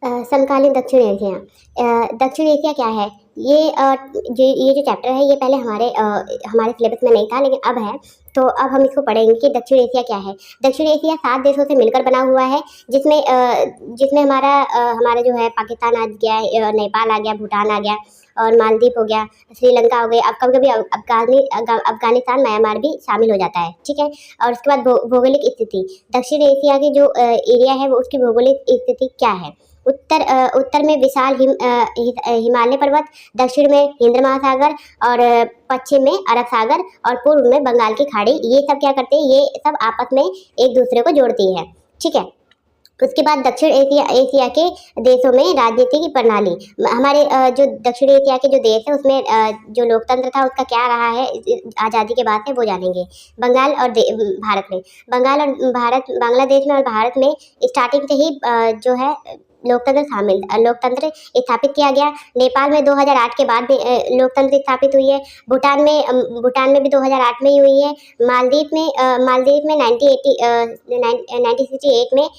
समकालीन दक्षिण एशिया। दक्षिण एशिया क्या है? ये जो चैप्टर है ये पहले हमारे सिलेबस में नहीं था, लेकिन अब है। तो अब हम इसको पढ़ेंगे कि दक्षिण एशिया क्या है। दक्षिण एशिया 7 देशों से मिलकर बना हुआ है, जिसमें हमारा जो है पाकिस्तान आ गया, नेपाल आ गया, भूटान आ गया और मालदीव हो गया, श्रीलंका हो गई। अब कभी कभी अफगानिस्तान, म्यांमार भी शामिल हो जाता है, ठीक है। और उसके बाद भौगोलिक स्थिति। दक्षिण एशिया की जो एरिया है वो उसकी भौगोलिक स्थिति क्या है? उत्तर में विशाल हिमालय पर्वत, दक्षिण में हिंद महासागर और पश्चिम में अरब सागर और पूर्व में बंगाल की खाड़ी। ये सब क्या करते हैं? ये सब आपस में एक दूसरे को जोड़ती है, ठीक है। उसके बाद दक्षिण एशिया के देशों में राजनीतिक प्रणाली। हमारे जो दक्षिण एशिया के जो देश है उसमें जो लोकतंत्र था उसका क्या रहा है आज़ादी के बाद से, वो जानेंगे। बंगाल और भारत में, बांग्लादेश में और भारत में स्टार्टिंग से ही जो है लोकतंत्र स्थापित किया गया। नेपाल में 2008 के बाद लोकतंत्र स्थापित हुई है। भूटान में भी 2008 में ही हुई है। मालदीव में 1968 में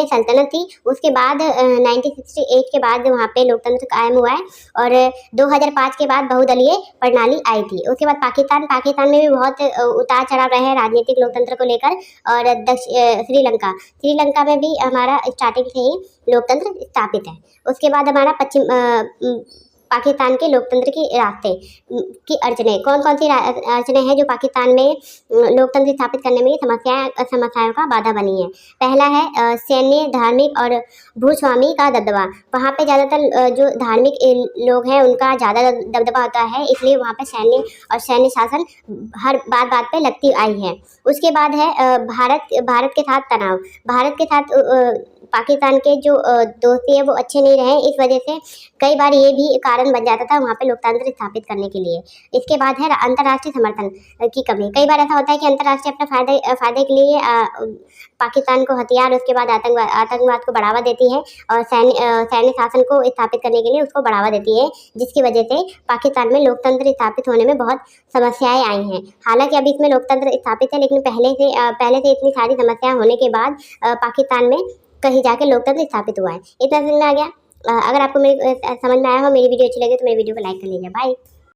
सल्तनत थी। उसके बाद 1968 के बाद वहाँ पे लोकतंत्र कायम हुआ है और 2005 के बाद बहुदलीय प्रणाली आई थी। उसके बाद पाकिस्तान में भी बहुत उतार चढ़ाव रहे हैं राजनीतिक लोकतंत्र को लेकर। और श्रीलंका में भी हमारा स्टार्टिंग से ही लोकतंत्र स्थापित है। उसके बाद हमारा पाकिस्तान के लोकतंत्र की रास्ते की अड़चने, कौन कौन सी अड़चने हैं जो पाकिस्तान में लोकतंत्र स्थापित करने में समस्याओं का बाधा बनी है? पहला है सैन्य, धार्मिक और भूस्वामी का दबदबा। वहाँ पे ज़्यादातर जो धार्मिक लोग हैं उनका ज़्यादा दबदबा होता है, इसलिए वहाँ पे सैन्य शासन हर बात पे लगती आई है। उसके बाद है भारत के साथ तनाव। भारत के साथ पाकिस्तान के जो दोस्ती है वो अच्छे नहीं रहे, इस वजह से कई बार ये भी कारण बन जाता था वहाँ पे लोकतंत्र स्थापित करने के लिए। इसके बाद है अंतर्राष्ट्रीय समर्थन की कमी। कई बार ऐसा होता है कि अंतर्राष्ट्रीय अपने फायदे के लिए पाकिस्तान को हथियार, उसके बाद आतंकवाद को बढ़ावा देती है और सैन्य शासन को स्थापित करने के लिए उसको बढ़ावा देती है, जिसकी वजह से पाकिस्तान में लोकतंत्र स्थापित होने में बहुत समस्याएं आई हैं। हालांकि अभी इसमें लोकतंत्र स्थापित है, लेकिन पहले से इतनी सारी समस्याएं होने के बाद पाकिस्तान में कहीं जाके लोकतंत्र स्थापित हुआ है। इतना समझ में आ गया? अगर आपको मेरी समझ में आया हो, मेरी वीडियो अच्छी लगी तो मेरी वीडियो को लाइक कर लीजिए। बाय।